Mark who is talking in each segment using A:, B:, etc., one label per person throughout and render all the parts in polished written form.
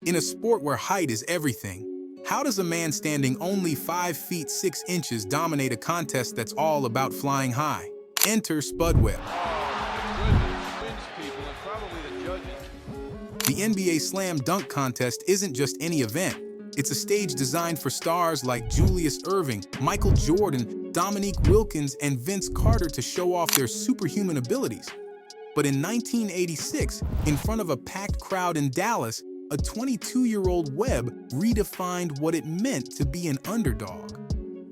A: In a sport where height is everything, how does a man standing only 5 feet 6 inches dominate a contest that's all about flying high? Enter Spud Webb. The NBA Slam Dunk Contest isn't just any event. It's a stage designed for stars like Julius Erving, Michael Jordan, Dominique Wilkins, and Vince Carter to show off their superhuman abilities. But in 1986, in front of a packed crowd in Dallas, a 22-year-old Webb redefined what it meant to be an underdog.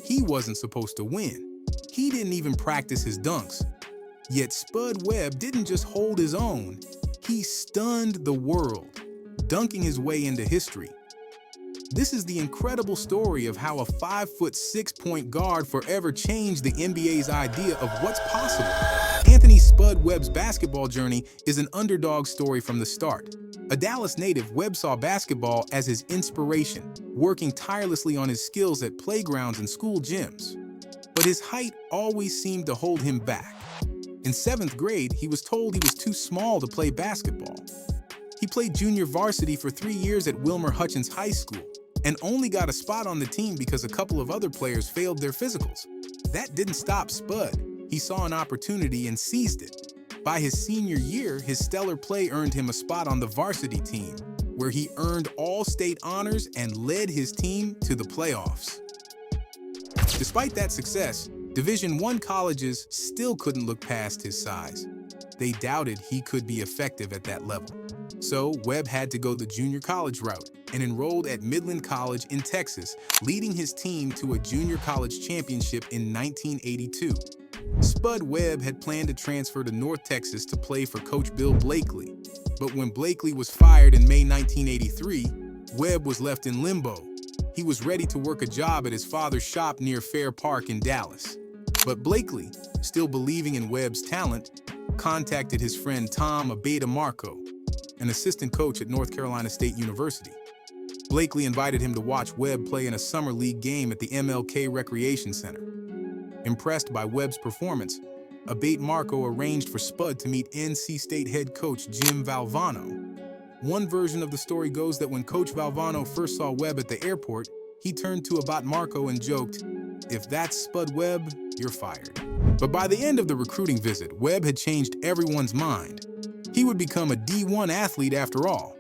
A: He wasn't supposed to win. He didn't even practice his dunks. Yet Spud Webb didn't just hold his own. He stunned the world, dunking his way into history. This is the incredible story of how a 5'6" point guard forever changed the NBA's idea of what's possible. Anthony Spud Webb's basketball journey is an underdog story from the start. A Dallas native, Webb saw basketball as his inspiration, working tirelessly on his skills at playgrounds and school gyms. But his height always seemed to hold him back. In 7th grade, he was told he was too small to play basketball. He played junior varsity for 3 years at Wilmer Hutchins High School and only got a spot on the team because a couple of other players failed their physicals. That didn't stop Spud. He saw an opportunity and seized it. By his senior year, his stellar play earned him a spot on the varsity team, where he earned all-state honors and led his team to the playoffs. Despite that success, Division I colleges still couldn't look past his size. They doubted he could be effective at that level. So Webb had to go the junior college route and enrolled at Midland College in Texas, leading his team to a junior college championship in 1982. Spud Webb had planned to transfer to North Texas to play for Coach Bill Blakely. But when Blakely was fired in May 1983, Webb was left in limbo. He was ready to work a job at his father's shop near Fair Park in Dallas. But Blakely, still believing in Webb's talent, contacted his friend Tom Abate-Marco, an assistant coach at North Carolina State University. Blakely invited him to watch Webb play in a summer league game at the MLK Recreation Center. Impressed by Webb's performance, Abate-Marco arranged for Spud to meet NC State head coach Jim Valvano. One version of the story goes that when Coach Valvano first saw Webb at the airport, he turned to Abate-Marco and joked, "If that's Spud Webb, you're fired." But by the end of the recruiting visit, Webb had changed everyone's mind. He would become a D1 athlete after all.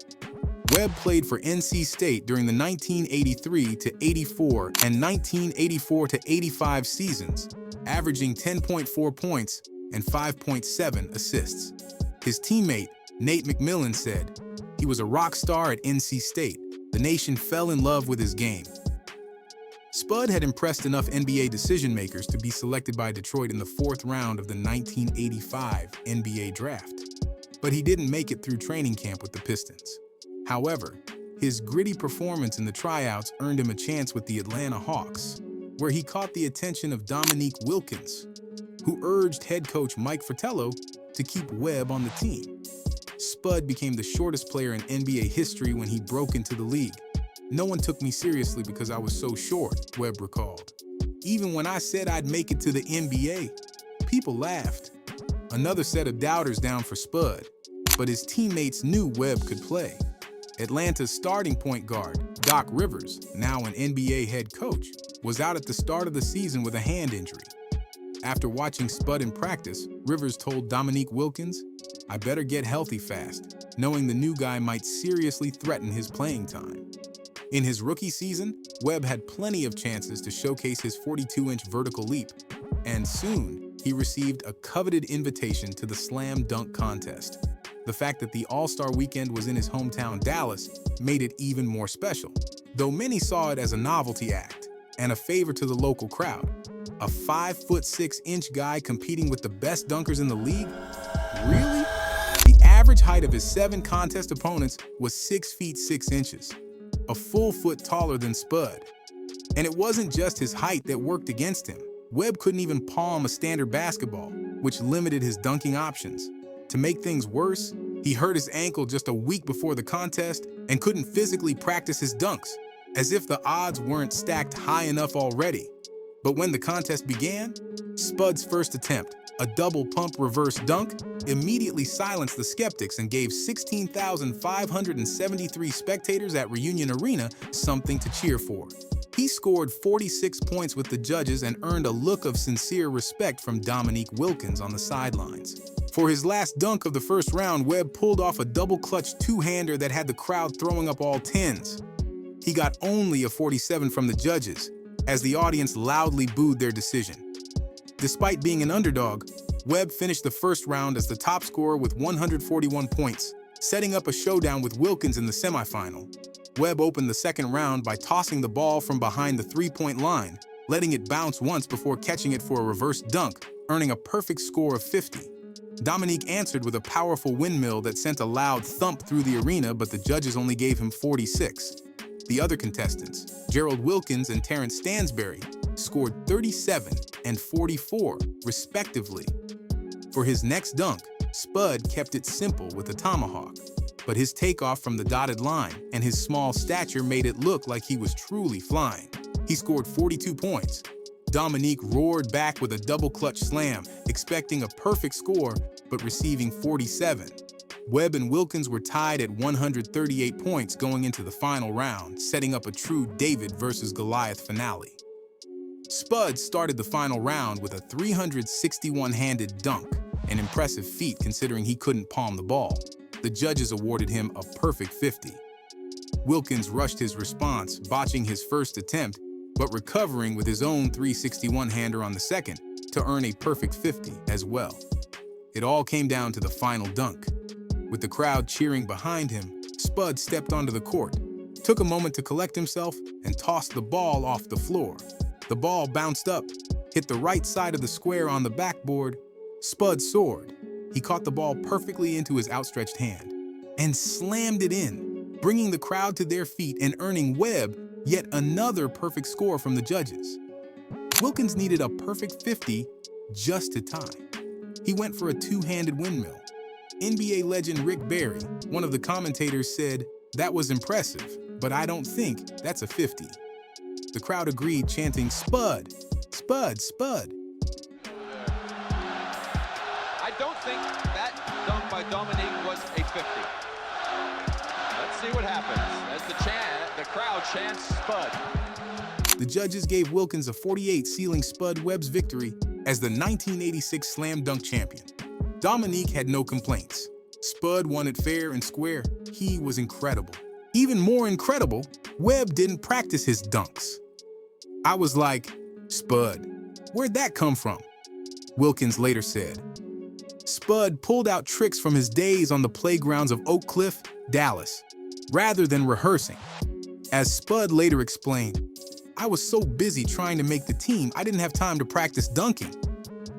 A: Webb played for NC State during the 1983-84 and 1984-85 seasons, averaging 10.4 points and 5.7 assists. His teammate, Nate McMillan, said, "He was a rock star at NC State. The nation fell in love with his game." Spud had impressed enough NBA decision-makers to be selected by Detroit in the 4th round of the 1985 NBA draft. But he didn't make it through training camp with the Pistons. However, his gritty performance in the tryouts earned him a chance with the Atlanta Hawks, where he caught the attention of Dominique Wilkins, who urged head coach Mike Fratello to keep Webb on the team. Spud became the shortest player in NBA history when he broke into the league. "No one took me seriously because I was so short," Webb recalled. "Even when I said I'd make it to the NBA, people laughed." Another set of doubters down for Spud, but his teammates knew Webb could play. Atlanta's starting point guard, Doc Rivers, now an NBA head coach, was out at the start of the season with a hand injury. After watching Spud in practice, Rivers told Dominique Wilkins, "I better get healthy fast," knowing the new guy might seriously threaten his playing time. In his rookie season, Webb had plenty of chances to showcase his 42-inch vertical leap, and soon he received a coveted invitation to the Slam Dunk Contest. The fact that the All-Star Weekend was in his hometown Dallas made it even more special, though many saw it as a novelty act and a favor to the local crowd. A 5'6" guy competing with the best dunkers in the league? Really? The average height of his 7 contest opponents was 6 feet 6 inches, a full foot taller than Spud. And it wasn't just his height that worked against him. Webb couldn't even palm a standard basketball, which limited his dunking options. To make things worse, he hurt his ankle just a week before the contest and couldn't physically practice his dunks, as if the odds weren't stacked high enough already. But when the contest began, Spud's first attempt, a double pump reverse dunk, immediately silenced the skeptics and gave 16,573 spectators at Reunion Arena something to cheer for. He scored 46 points with the judges and earned a look of sincere respect from Dominique Wilkins on the sidelines. For his last dunk of the first round, Webb pulled off a double-clutch two-hander that had the crowd throwing up all 10s. He got only a 47 from the judges, as the audience loudly booed their decision. Despite being an underdog, Webb finished the first round as the top scorer with 141 points, setting up a showdown with Wilkins in the semifinal. Webb opened the second round by tossing the ball from behind the three-point line, letting it bounce once before catching it for a reverse dunk, earning a perfect score of 50. Dominique answered with a powerful windmill that sent a loud thump through the arena, but the judges only gave him 46. The other contestants, Gerald Wilkins and Terrence Stansberry, scored 37 and 44, respectively. For his next dunk, Spud kept it simple with a tomahawk, but his takeoff from the dotted line and his small stature made it look like he was truly flying. He scored 42 points. Dominique roared back with a double-clutch slam, expecting a perfect score, but receiving 47. Webb and Wilkins were tied at 138 points going into the final round, setting up a true David versus Goliath finale. Spud started the final round with a 361-handed dunk, an impressive feat considering he couldn't palm the ball. The judges awarded him a perfect 50. Wilkins rushed his response, botching his first attempt, but recovering with his own 361-hander on the second to earn a perfect 50 as well. It all came down to the final dunk. With the crowd cheering behind him, Spud stepped onto the court, took a moment to collect himself, and tossed the ball off the floor. The ball bounced up, hit the right side of the square on the backboard. Spud soared. He caught the ball perfectly into his outstretched hand and slammed it in, bringing the crowd to their feet and earning Webb yet another perfect score from the judges. Wilkins needed a perfect 50 just to tie. He went for a two-handed windmill. NBA legend Rick Barry, one of the commentators, said, "That was impressive, but I don't think that's a 50." The crowd agreed, chanting, "Spud, Spud, Spud."
B: I don't think that dunk by Dominique was a 50. Let's see what happens as the crowd chants Spud.
A: The judges gave Wilkins a 48, sealing Spud Webb's victory as the 1986 Slam Dunk champion. Dominique had no complaints. Spud won it fair and square. He was incredible. Even more incredible, Webb didn't practice his dunks. I was like, "Spud, where'd that come from?" Wilkins later said. Spud pulled out tricks from his days on the playgrounds of Oak Cliff, Dallas, rather than rehearsing. As Spud later explained, "I was so busy trying to make the team, I didn't have time to practice dunking.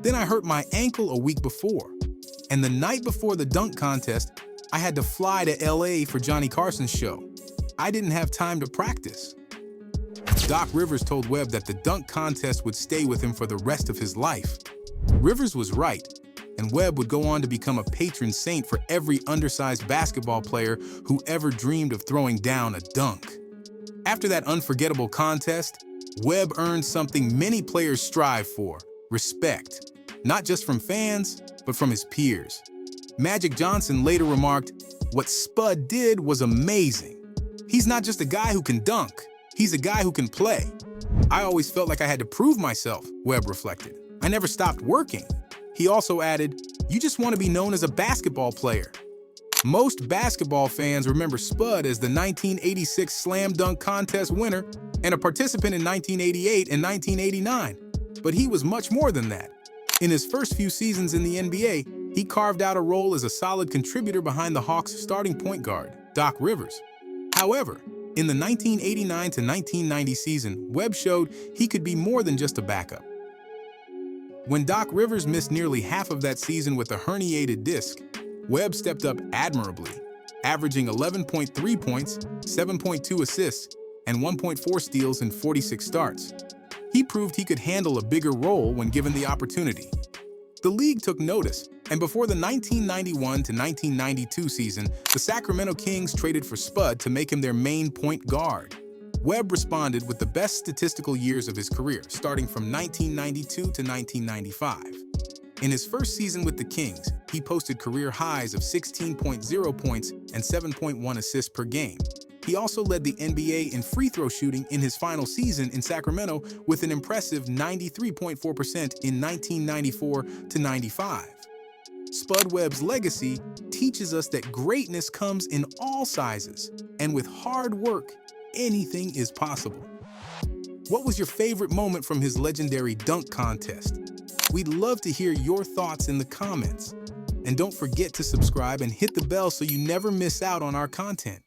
A: Then I hurt my ankle a week before. And the night before the dunk contest, I had to fly to LA for Johnny Carson's show. I didn't have time to practice." Doc Rivers told Webb that the dunk contest would stay with him for the rest of his life. Rivers was right, and Webb would go on to become a patron saint for every undersized basketball player who ever dreamed of throwing down a dunk. After that unforgettable contest, Webb earned something many players strive for: respect. Not just from fans, but from his peers. Magic Johnson later remarked, "What Spud did was amazing. He's not just a guy who can dunk, he's a guy who can play. I always felt like I had to prove myself," Webb reflected. "I never stopped working." He also added, "You just want to be known as a basketball player." Most basketball fans remember Spud as the 1986 Slam Dunk Contest winner and a participant in 1988 and 1989, but he was much more than that. In his first few seasons in the NBA, he carved out a role as a solid contributor behind the Hawks' starting point guard, Doc Rivers. However, in the 1989 to 1990 season, Webb showed he could be more than just a backup. When Doc Rivers missed nearly half of that season with a herniated disc, Webb stepped up admirably, averaging 11.3 points, 7.2 assists, and 1.4 steals in 46 starts. He proved he could handle a bigger role when given the opportunity. The league took notice, and before the 1991 to 1992 season, the Sacramento Kings traded for Spud to make him their main point guard. Webb responded with the best statistical years of his career, starting from 1992 to 1995. In his first season with the Kings, he posted career highs of 16.0 points and 7.1 assists per game. He also led the NBA in free throw shooting in his final season in Sacramento with an impressive 93.4% in 1994 to 95. Spud Webb's legacy teaches us that greatness comes in all sizes, and with hard work, anything is possible. What was your favorite moment from his legendary dunk contest? We'd love to hear your thoughts in the comments. And don't forget to subscribe and hit the bell so you never miss out on our content.